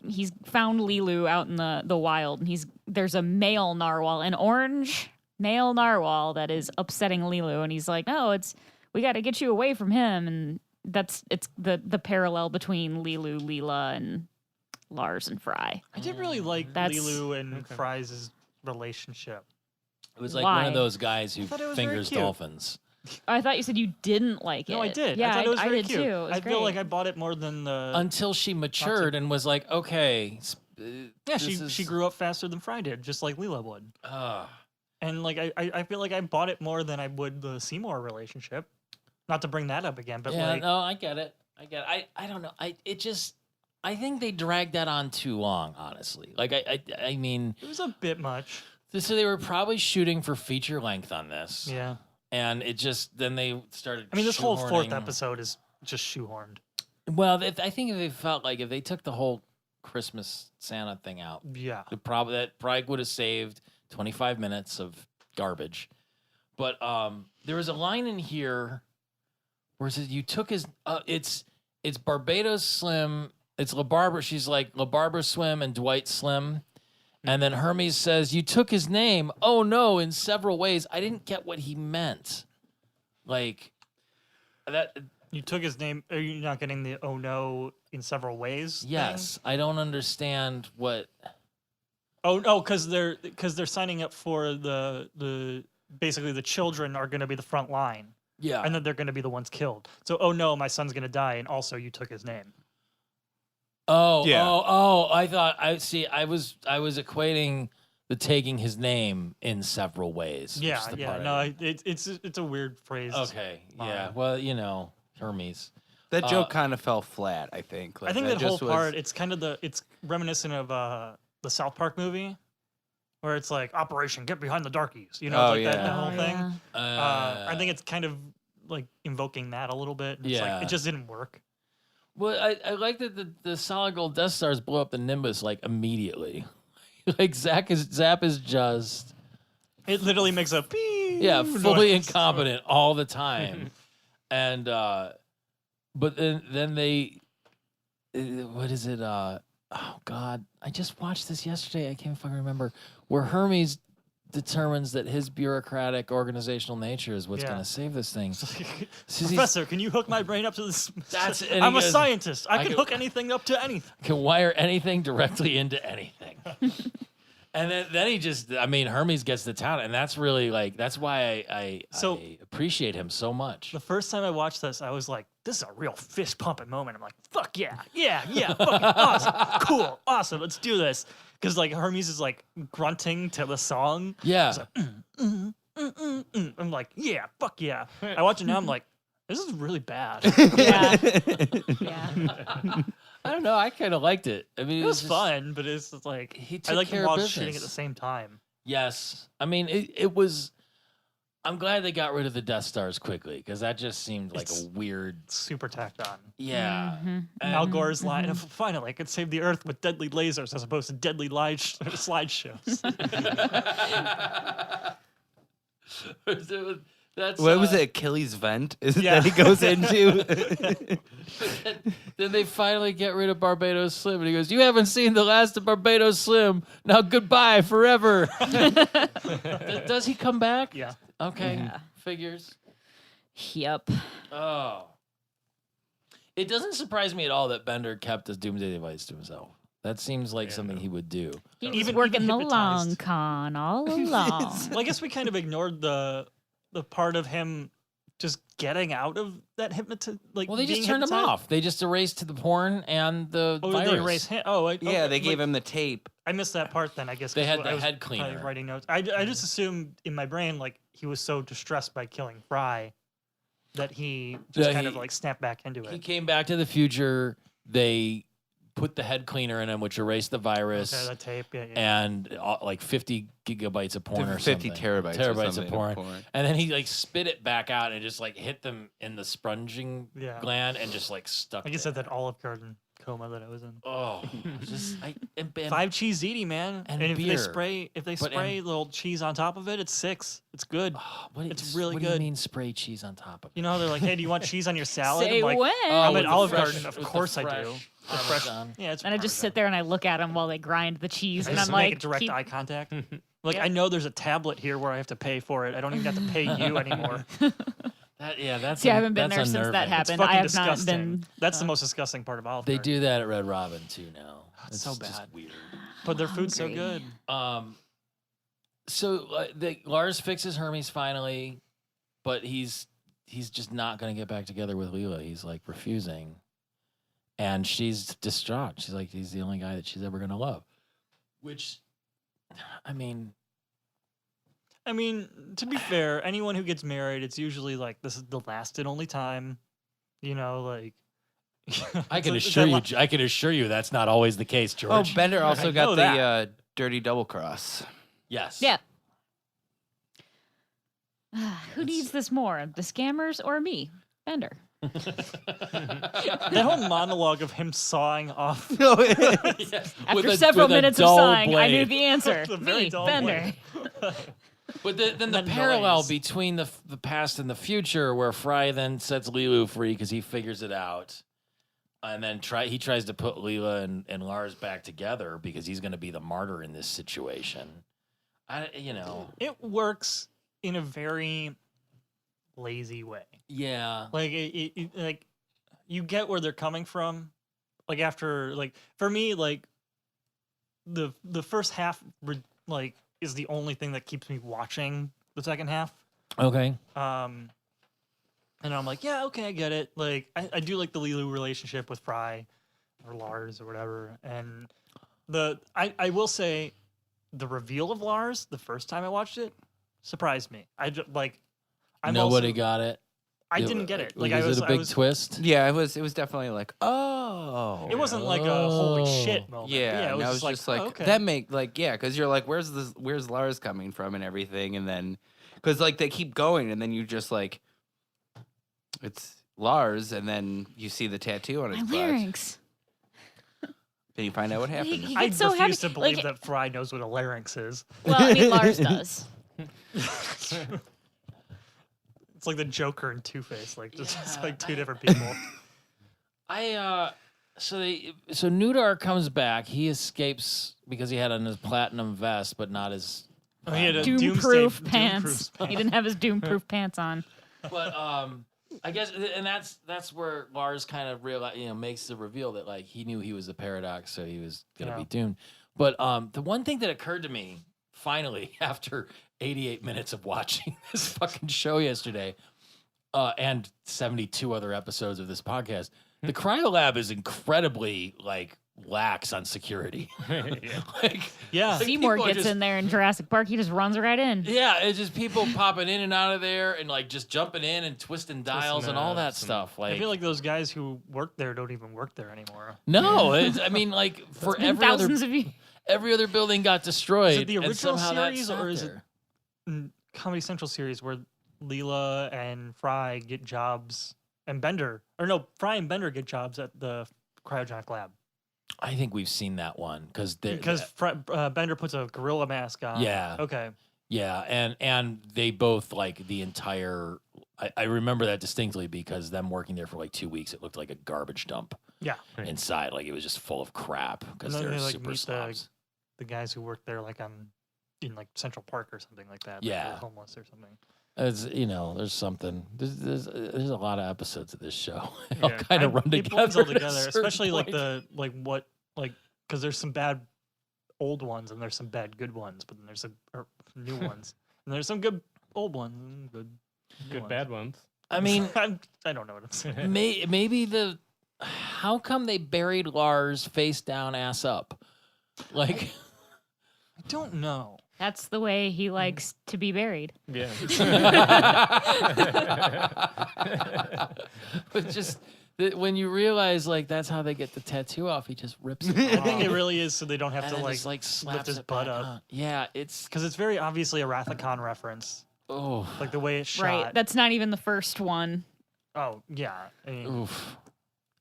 he's found Lilu out in the wild, and there's a male narwhal, an orange male narwhal that is upsetting Lilu, and he's like, no, we got to get you away from him, and it's the parallel between Lilu, Leela, and Lars and Fry. I did really like That's- Lilu and Fry's relationship. It was like one Why? of those guys who thought it was very fingers cute. dolphins. I thought you said you didn't like it. No, I did. Yeah, I thought it was very did cute. too. It was I feel great. like I bought it more than the. Until she matured and was like, okay. yeah, she grew up faster than Fry did, just like Leela would. And like I feel like I bought it more than I would the Seymour relationship. Not to bring that up again, but Yeah, like no, I get it. I don't know. I think they dragged that on too long, honestly. Like I mean, it was a bit much. So they were probably shooting for feature length on this. Yeah. And it just, then they started I mean, this whole fourth shoehorning- episode is just shoehorned. Well, I think if they felt like if they took the whole Christmas Santa thing out, Yeah. that probably would have saved 25 minutes of garbage. But there was a line in here where it says, you took his, it's Barbados Slim, it's LaBarbara, she's like LaBarbara Slim and Dwight Slim. And then Hermes says, you took his name. Oh, no, in several ways. I didn't get what he meant. Like, that. You took his name. Are you not getting the "oh no" in several ways? Yes, thing? I don't understand what. Oh, because they're signing up for the basically the children are going to be the front line. Yeah. And then they're going to be the ones killed. So, oh no, my son's going to die, and also you took his name. Oh, Yeah. I thought I was equating the taking his name in several ways. which Yeah, is the yeah. part I No, didn't- it's a weird phrase. Okay. Yeah. Fine. Well, Hermes. That joke kind of fell flat, I think. Like, I think that whole just was- part, it's kind of it's reminiscent of the South Park movie, where it's like Operation Get Behind the Darkies. You know, Oh, like that yeah. whole thing. Yeah. I think it's kind of like invoking that a little bit. It's Yeah. like, it just didn't work. Well, I like that the solid gold Death Stars blow up the Nimbus like immediately. Like Zap is just It literally makes a beep. fully noise. incompetent all the time. And but then they what is it? Oh God, I just watched this yesterday. I can't fucking remember where Hermes determines that his bureaucratic organizational nature is what's Yeah. going to save this thing. Professor, can you hook my brain up to this? That's- and he I'm a goes, scientist. I I can can- hook anything up to anything. Can wire anything directly into anything. And then he just, Hermes gets the talent, and that's really like, that's why I appreciate him so much. The first time I watched this, I was like, this is a real fist pumping moment. I'm like, fuck yeah, fucking awesome, cool, awesome, let's do this. Because like Hermes is like grunting to the song. Yeah. I'm like, yeah, fuck yeah. I watch it now, I'm like, this is really bad. Yeah. Yeah. I don't know. I kind of liked it. I mean, It was just- fun, but it's just like, He I took like care them of while shooting business. at the same time. Yes. I mean, it was. I'm glad they got rid of the Death Stars quickly because that just seemed like It's- a weird. Super tacked on. Yeah. Mhm. And- Al Gore's line, finally, I could save the Earth with deadly lasers as opposed to deadly slideshows. That's What was it? Achilles vent? Is it Yeah. that he goes into? Then they finally get rid of Barbados Slim, and he goes, "You haven't seen the last of Barbados Slim. Now goodbye forever." Does he come back? Yeah. Okay. Yeah. Figures. Yep. Oh. It doesn't surprise me at all that Bender kept his doomsday device to himself. That seems like something he would do. He was Even working the hypnotized. long con all along. Well, I guess we kind of ignored the part of him just getting out of that hypnotized. Like, Well, they just being turned him hypnotized. off. They just erased the porn and the Oh, virus. they erased him. Oh, yeah, they gave him the tape. I missed that part then. I guess They 'cause had I the was head probably cleaner. writing notes. I just assumed in my brain like he was so distressed by killing Fry that he just Yeah, kind of he- like snapped back into He it. came back to the future. They put the head cleaner in him, which erased the virus. Okay, that tape. Yeah. And like 50 gigabytes of porn or 50 something. terabytes. or Terabytes something of porn. And then he like spit it back out and just like hit them in the sponging Yeah. gland and just like stuck. I guess there. that Olive Garden coma that I was in. Oh, just and 5 cheese eaty, man. and if beer. they spray But- spray a little cheese on top of it, it's 6. It's good. what It's is- really what do good. you mean spray cheese on top of it? You know, they're like, hey, do you want cheese on your salad? Say I'm like, when. I'm with at the Olive fresh- Garden. Of with the course I fresh do. The fresh. Parmesan. Yeah, it's And I just sit there and I look at them while they grind the cheese, I and just I'm make like, a direct keep- eye contact. Like, Yeah. I know there's a tablet here where I have to pay for it. I don't even have to pay you anymore. That's See, I haven't been that's there since that unnerving. It's happened. fucking I have disgusting. not been. That's the most disgusting part of Olive They Garden. do that at Red Robin too now. It's so just bad. weird. But their food's so Hungry. good. So Lars fixes Hermes finally, but he's just not going to get back together with Leela. He's like refusing, and she's distraught. She's like, he's the only guy that she's ever going to love. Which, I mean, To be fair, anyone who gets married, it's usually like this is the last and only time. You know, like I can It's assure that you, I can assure you that's not always the case, Oh, George. Bender also I got know the that. dirty double cross. Yes. Yeah. Who needs this more, the scammers or me, Bender? That whole monologue of him sawing off After several minutes of sawing, I knew the answer. With a very Me, dull Bender. But then the parallel between the past and the future, where Fry then sets Lilu free because he figures it out, and then he tries to put Leela and Lars back together because he's going to be the martyr in this situation. It works in a very lazy way. Yeah. Like like you get where they're coming from. Like after for me the first half like is the only thing that keeps me watching the second half. Okay. And I'm like, yeah, okay, I get it. Like I do like the Lilu relationship with Fry or Lars or whatever. And I will say the reveal of Lars the first time I watched it surprised me. Nobody got it. I didn't get it. Like, was it a big twist? Yeah, it was definitely like, oh. It wasn't like a holy shit moment. Yeah, it was just like, like okay. that because you're like, where's Lars coming from and everything, and then because like they keep going, and then you just like, it's Lars, and then you see the tattoo on his butt. Larynx. Then you find out what happened. He I gets so refuse happy. to believe that Fry knows what a larynx is. Well, I mean, Lars does. It's like the Joker and Two-Face, like just it's like two different people. So Nudar comes back. He escapes because he had on his platinum vest, but not his. He had a Doom-proof pants. He didn't have his doom-proof pants on. But I guess, and that's where Lars kind of makes the reveal that like he knew he was a paradox, so he was gonna be doomed. But the one thing that occurred to me finally after 88 minutes of watching this fucking show yesterday, and 72 other episodes of this podcast, the cryolab is incredibly like lax on security. Seymour gets in there in Jurassic Park. He just runs right in. Yeah, it's just people popping in and out of there and like just jumping in and twisting dials and all that stuff. Like I feel like those guys who work there don't even work there anymore. No, I mean like for every other building got destroyed. Is it the original and series or is it Comedy Central series where Leela and Fry get jobs and Fry and Bender get jobs at the cryogenic lab? I think we've seen that one because Bender puts a gorilla mask on. Yeah. Okay. Yeah, and they both like the entire. I remember that distinctly because them working there for like 2 weeks, it looked like a garbage dump. Yeah. Inside, like it was just full of crap because they're like super meet slobs. the guys who work there like in like Central Park or something like that. Yeah. Like homeless or something. There's something. There's a lot of episodes of this show. All kind of run together. All together, especially because there's some bad old ones and there's some bad good ones, but then there's some new ones and there's some good old ones and good ones. Bad ones. I mean, I don't know what I'm saying. Maybe how come they buried Lars face down, ass up? Like, I don't know. That's the way he likes to be buried. Yeah. But just when you realize like that's how they get the tattoo off, he just rips it I off. think it really is so they don't have to just, slaps lift his it butt back up. on. Yeah, it's because it's very obviously a Rathacon reference. Oh, like the way it's shot. Right, that's not even the first one. Oh yeah. I mean, oof.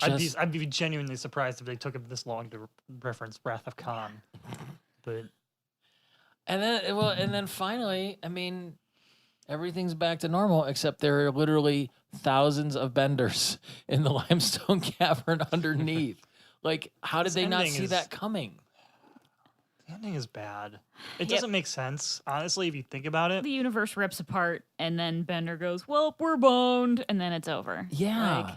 I'd be genuinely surprised if they took it this long to reference Wrath of Khan. But and then finally, I mean, everything's back to normal except there are literally thousands of benders in the limestone cavern underneath. Like, how did they not see that coming? The ending is bad. It doesn't make sense, honestly, if you think about it. The universe rips apart, and then Bender goes, "Well, we're boned," and then it's over. Yeah.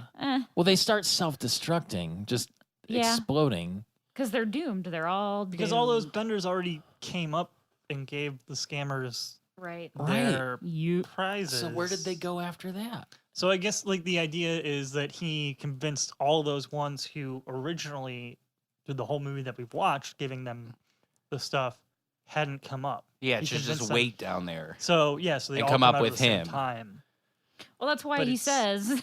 Well, they start self-destructing, just exploding. Because they're doomed. They're all because doomed. all those benders already came up and gave the scammers their prizes. So where did they go after that? So I guess like the idea is that he convinced all those ones who originally did the whole movie that we've watched, giving them the stuff, hadn't come up. Yeah, it should just wait down there. So they all come up out with at the same him. Time. Well, that's why he says,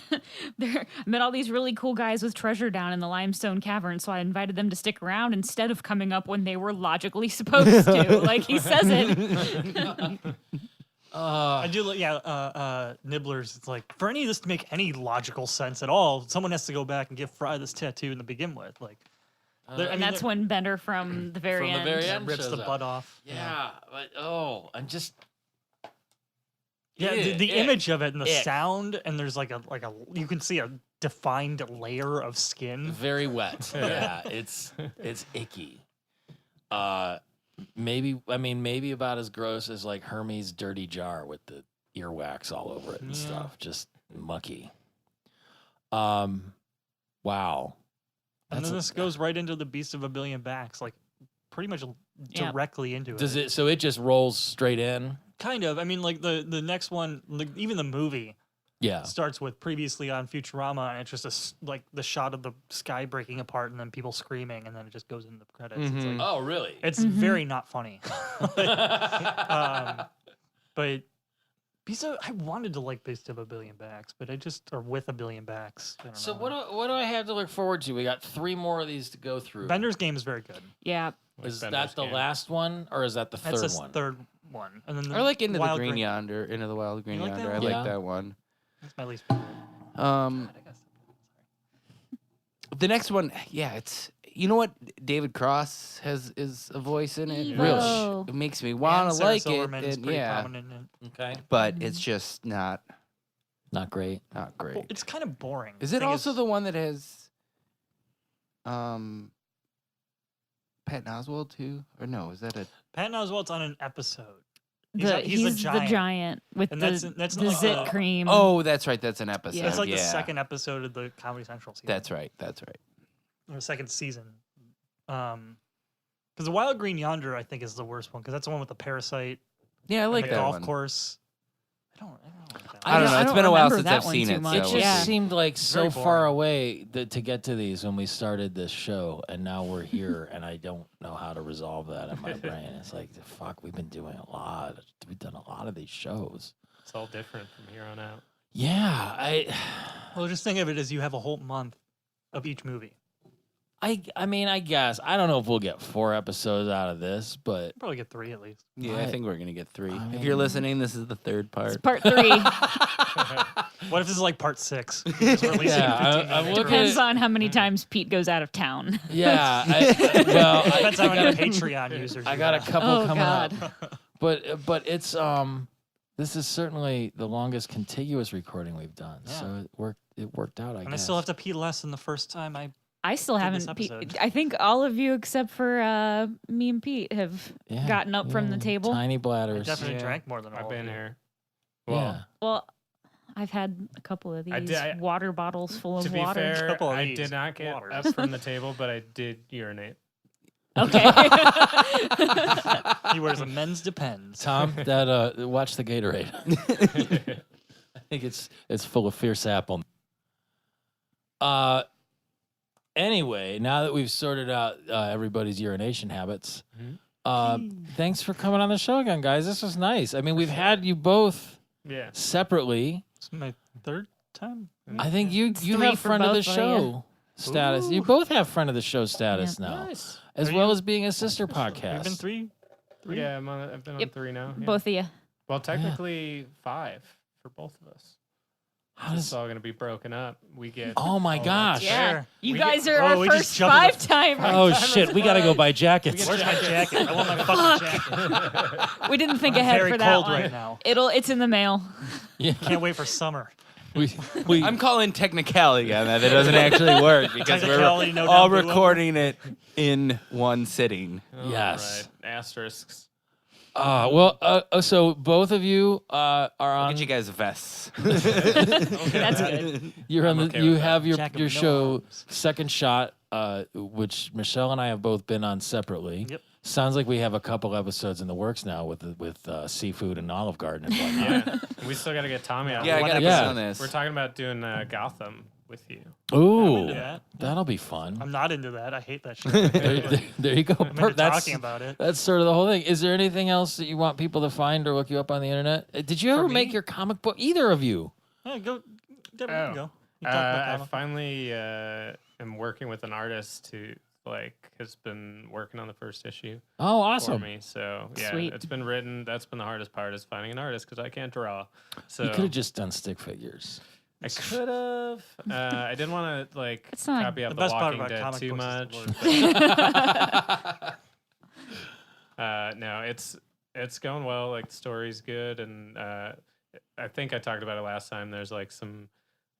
I met all these really cool guys with treasure down in the limestone cavern, so I invited them to stick around instead of coming up when they were logically supposed to. Like, he says it. I do, Nibblers. It's like, for any of this to make any logical sense at all, someone has to go back and give Fry this tattoo to begin with. Like, and that's when Bender from the very From end. the very end rips shows the up. butt off. Yeah, but I'm just. Yeah, the image of it and the Ick. sound, and there's like a you can see a defined layer of skin. Very wet. Yeah, it's icky. Maybe about as gross as like Hermes' dirty jar with the earwax all over it and stuff. Just mucky. Wow. And then this goes right into the Beast of a Billion Backs, like pretty much directly into it. Does it? So it just rolls straight in. Kind of. I mean, like the next one, even the movie, starts with previously on Futurama, and it's just like the shot of the sky breaking apart and then people screaming, and then it just goes into the credits. Mm-hmm. It's like, Oh, really? it's very not funny. But I wanted to like Beast of a Billion Backs, but or with a billion backs. I don't So know. what do I have to look forward to? We got 3 more of these to go through. Bender's Game is very good. Yeah. Is Bender's that the Game. last one, or is that the That's third the one? third one, and then I like Into the Wild Green Yonder, Into the Wild Green You like that Yonder. I one? Yeah. like that one. That's my least favorite. The next one, it's you know what David Cross is a voice in it. Evo. Really, it makes me want And to Sarah like Silverman it. is And, pretty yeah, prominent in it. Okay. but it's just not Not great. great. Well, it's kind of boring. Is it Thing also the one that has Patton Oswalt too? Or no, is that a Patton Oswalt's on an episode. He's the giant with And the that's the not, zit cream. Oh, that's right, that's an episode. It's like yeah. the second episode of the Comedy Central season. That's right. Or the second season. Because the Wild Green Yonder, I think, is the worst one. Because that's the one with the parasite. Yeah, I and like the that golf one. course. I don't like that I don't one. know. I It's don't been a while remember since that I've one seen too it. much. It So just Yeah. seemed like so Very far boring. away to get to these when we started this show, and now we're here, and I don't know how to resolve that in my brain. It's like, fuck, we've been doing a lot. We've done a lot of these shows. It's all different from here on out. Yeah, Well, just think of it as you have a whole month of each movie. I mean, I guess I don't know if we'll get 4 episodes out of this, but Probably get 3 at least. Yeah, I- I think we're gonna get 3. I If you're mean- listening, this is the third It's part. part 3. What if this is like part 6? You just release it in Yeah, 15 I'm minutes. looking Depends at- on how many times Pete goes out of town. yeah. Depends on how many Patreon users I you got a have. couple Oh, coming God. up, but it's this is certainly the longest contiguous recording we've done, Yeah. so it worked out. I And I guess. still have to pee less than the first time I still Did this haven't. episode. I think all of you except for me and Pete have Yeah, gotten up from the yeah, table. Tiny I bladders. definitely Yeah. drank more than all I've of been you. here. Yeah. Well, Well, I've had a couple of I these did- water bottles full to of be water. fair, Couple of I these did not get waters. up from the table, but I did urinate. Okay. He wears a men's Depends. Tom, that watch the Gatorade. I think it's full of fierce apple. Anyway, now that we've sorted out everybody's urination habits, thanks for coming on the show again, guys. This was nice. I mean, we've had you both Yeah. separately. It's my third time. I think you Three have for friend of the both of show status. You both have friend of the show status now, Nice. as Are well you- as being a sister We've podcast. been three. Yeah, I've been on Yep. 3 now. Yeah. Both of you. Well, technically 5 for both of us. How It's does? all going to be broken up. We get. Oh my all gosh! that Yeah. share. You We guys get- are Oh, our we just first jumped in the- 5-timers. Oh shit! We gotta go buy jackets. Where's my jacket? I want my fucking jacket. We didn't think I'm ahead very for that cold one. right now. It's in the mail. Yeah, Can't wait for summer. we I'm calling technicality on that. That doesn't actually work because Technicality, we're no all doubt, do-over. recording it in one sitting. All Yes. right. Asterisks. So both of you are I'll on. get you guys vests. That's good. You're on I'm the. okay You with that. have your Jacket your with no show arms. Second Shot, which Michelle and I have both been on separately. Yep. Sounds like we have a couple episodes in the works now with seafood and Olive Garden and whatnot. Yeah. We still got to get Tommy out. Yeah, I One gotta episode. get on this. We're talking about doing Gotham with you. Ooh, into that. that'll be fun. I'm not into that. I hate that shit. There you go. I'm into That's talking about it. that's sort of the whole thing. Is there anything else that you want people to find or look you up on the internet? Did you ever me? make your comic book? Either of you? Yeah, go. Devon, you Oh. can go. You talk about I comic. finally am working with an artist has been working on the first issue Oh, for awesome. me. So yeah, Sweet. it's been written. That's been the hardest part is finding an artist because I can't draw. So You could have just done stick figures. I could have. I didn't want to It's not- copy out The The best part Walking about Dead comic too books much. is the No, it's going well. Like the story's good, and I think I talked about it last time. There's like some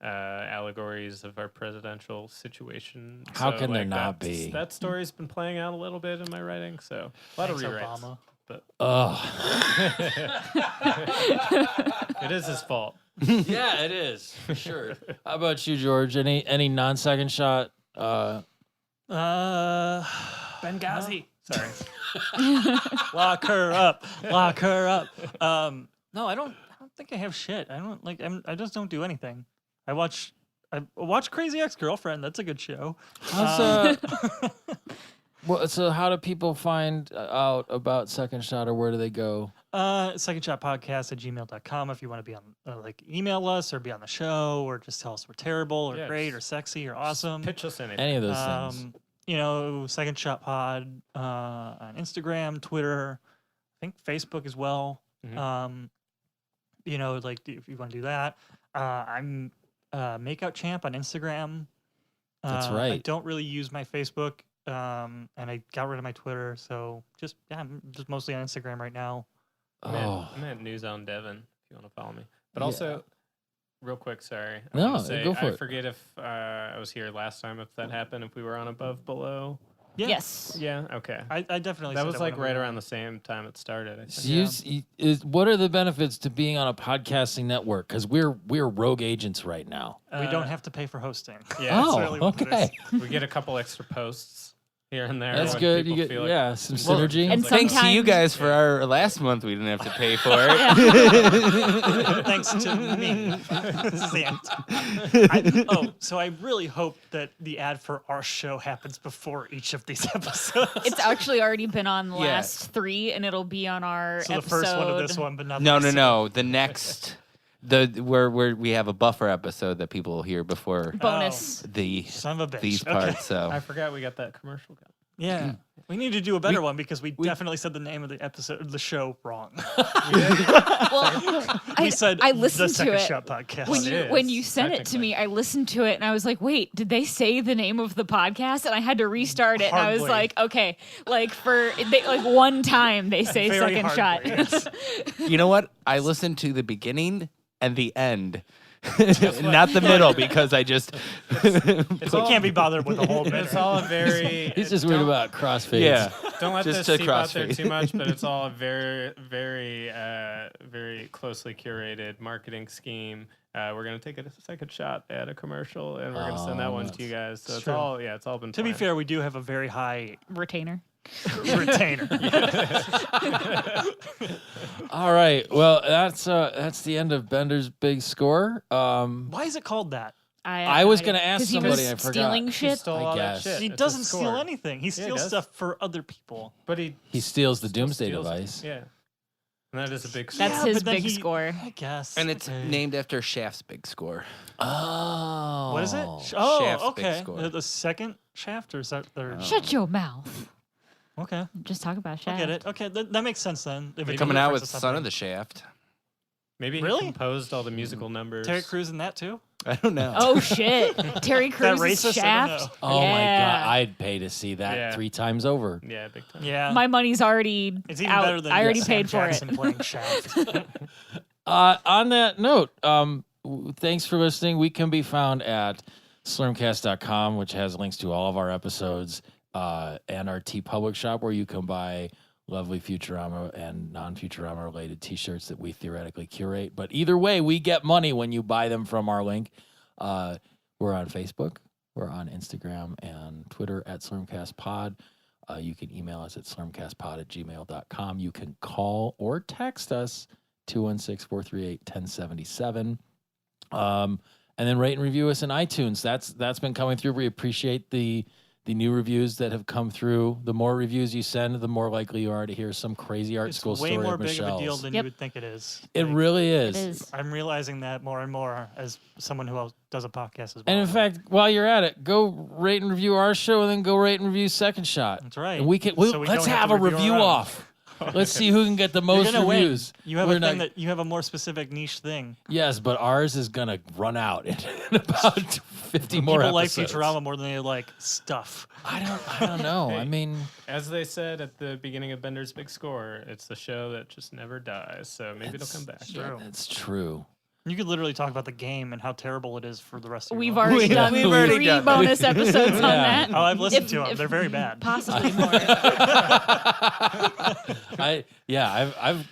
allegories of our presidential situation. How can there not that's- be? That story's been playing out a little bit in my writing, so a lot Thanks, of rewrites. Obama. But Oh. it is his fault. Yeah, it is for sure. How about you, George? Any non-second shot? Benghazi. Sorry. Lock her up. Lock her up. No, I don't think I have shit. I don't like. I just don't do anything. I watch Crazy Ex-Girlfriend. That's a good show. How's well, so how do people find out about Second Shot, or where do they go? secondshotpodcast@gmail.com if you want to be on email us or be on the show or just tell us we're terrible or Yeah, great just- or sexy or awesome. Pitch us anything. Any of those things? Second Shot Pod on Instagram, Twitter, I think Facebook as well. Mhm. If you want to do that, I'm Makeout Champ on Instagram. That's I right. don't really use my Facebook, and I got rid of my Twitter, so I'm just mostly on Instagram right now. I'm at News on Devon if you want to follow me. But Yeah. also, real quick, sorry. I No, wanna say, go for I it. forget if I was here last time, if that happened, if we were on Above Below. Yeah. Yes. Yeah, okay. I definitely That said was like when we right were- around the same time it started. I think. What are the benefits to being on a podcasting network? Because we're rogue agents right now. We don't have to pay for hosting. Yeah, Oh, really what it okay. we get a couple extra posts here and there. That's when good. You people get feel like- some Well, synergy. And Thanks to you Sometimes- guys for our last month. We didn't have to pay for it. Thanks to me. This is the end. So I really hope that the ad for our show happens before each of these episodes. It's actually already been on the Yeah. last 3, and it'll be on our so the episode. first one of this one, but not No, the no, second. no. The next, where we have a buffer episode that people will hear before bonus. the Son of a bitch. these Okay. parts. So I forgot we got that commercial going. Yeah. We need to do a better one because we definitely said the name of the episode, the show, wrong. Well, We said I the listened to Second it. Shot podcast. When is, you sent it to me, technically. I listened to it and I was like, "Wait, did they say the name of the podcast?" And I had to restart it. And I was Hardly. like, "Okay, one time they say Very second shot." hardly, yes. you know what? I listened to the beginning and the end, not the middle, because I just It's We all, can't be bothered with the whole minute. It's all a very. He's just weird about crossfades. yeah. Don't let Just this to seep out there crossfade. too much, but it's all a very, very, very closely curated marketing scheme. We're gonna take a second shot at a commercial, and we're gonna send that one to you guys. So it's true. all, it's all been. To be planned. fair, we do have a very high Retainer. retainer. All right. Well, that's the end of Bender's big score. Why is it called that? I was gonna ask 'cause he somebody, was I forgot. stealing He shit. stole I all guess. that shit. He It's a doesn't steal score. anything. He he steals does. stuff for other people. But he He steals the doomsday steals it. device. Yeah, and that is a big. That's Yeah, his but then big he- score. I guess. And it's Okay. named after Shaft's big score. Oh. What is it? Shaft's Oh, big okay. score. The second shaft, or is that third? Shut your mouth. Okay, Just talk about I Shaft. get it. Okay, that makes sense then. If it Coming out with references Son of something. the Shaft. Maybe he Really? composed all the musical numbers. Terry Crews in that too. I don't know. Oh shit! Terry Crews racist? I don't Shaft. Oh my Yeah. god! I'd pay to see that Yeah. 3 times over. Yeah, big time. Yeah, My money's already it's even out. better than I already Sam paid for Jackson it. playing Shaft. On that note, thanks for listening. We can be found at slurmcast.com, which has links to all of our episodes, and our TeePublic shop, where you can buy lovely Futurama and non-Futurama related t-shirts that we theoretically curate. But either way, we get money when you buy them from our link. We're on Facebook. We're on Instagram and Twitter at slurmcastpod. You can email us at slurmcastpod@gmail.com. You can call or text us 216-438-1077. And then rate and review us in iTunes. That's been coming through. We appreciate the the new reviews that have come through. The more reviews you send, the more likely you are to hear some crazy art school story way more of big of a deal Michelle's. than you would think it is. It Like, really It is. is. I'm realizing that more and more as someone who else does a podcast as well. And in fact, while you're at it, go rate and review our show, and then go rate and review Second Shot. That's right. And So we let's don't have to a review our own. off. Let's see who can get the You're most gonna reviews. win. You have We're a thing not- that you have a more specific niche thing. Yes, but ours is gonna run out in about 50 more People like episodes. Futurama more than they like stuff. I don't know. Hey. I mean, As they said at the beginning of Bender's Big Score, it's the show that just never dies. So maybe it'll come back. True. that's true. You could literally talk about the game and how terrible it is for the rest of your We've life. already done we've already 3 done that. bonus episodes on Yeah. that. Oh, I've listened If- to them. if They're very bad. Possibly more.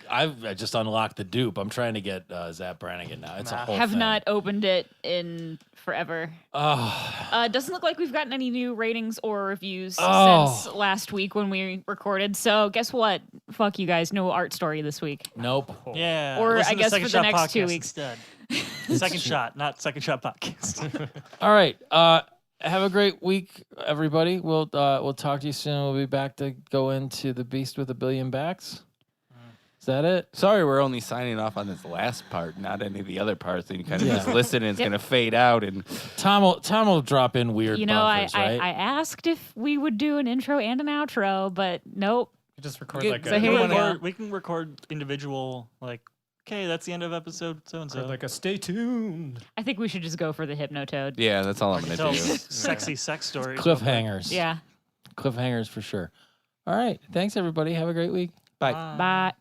I've just unlocked the dupe. I'm trying to get Zap Brannigan now. It's a Nah. whole Have thing. not opened it in forever. Oh, Doesn't look like we've gotten any new ratings or reviews Oh. since last week when we recorded. So guess what? Fuck you guys. No art story this week. nope. Yeah. Or listen I to guess Second for the Shot next 2 Podcast weeks. Instead. Second Shot, not Second Shot Podcast. All right. Have a great week, everybody. We'll talk to you soon. We'll be back to go into the Beast with a Billion Backs. Is that it? Sorry, we're only signing off on this last part, not any of the other parts. And you kind of Yeah. just listen, and it's Yep. going to fade out. And Tom will drop in weird You know, buffers, right? I asked if we would do an intro and an outro, but nope. You just record Okay, like so a here you go. We can record individual, like, okay, that's the end of episode so and so. like a stay tuned. I think we should just go for the Hypnotoad. yeah, that's all I'm going to Tell do. sexy sex stories. Cliffhangers. Yeah. Cliffhangers for sure. All right. Thanks, everybody. Have a great week. Bye. Bye.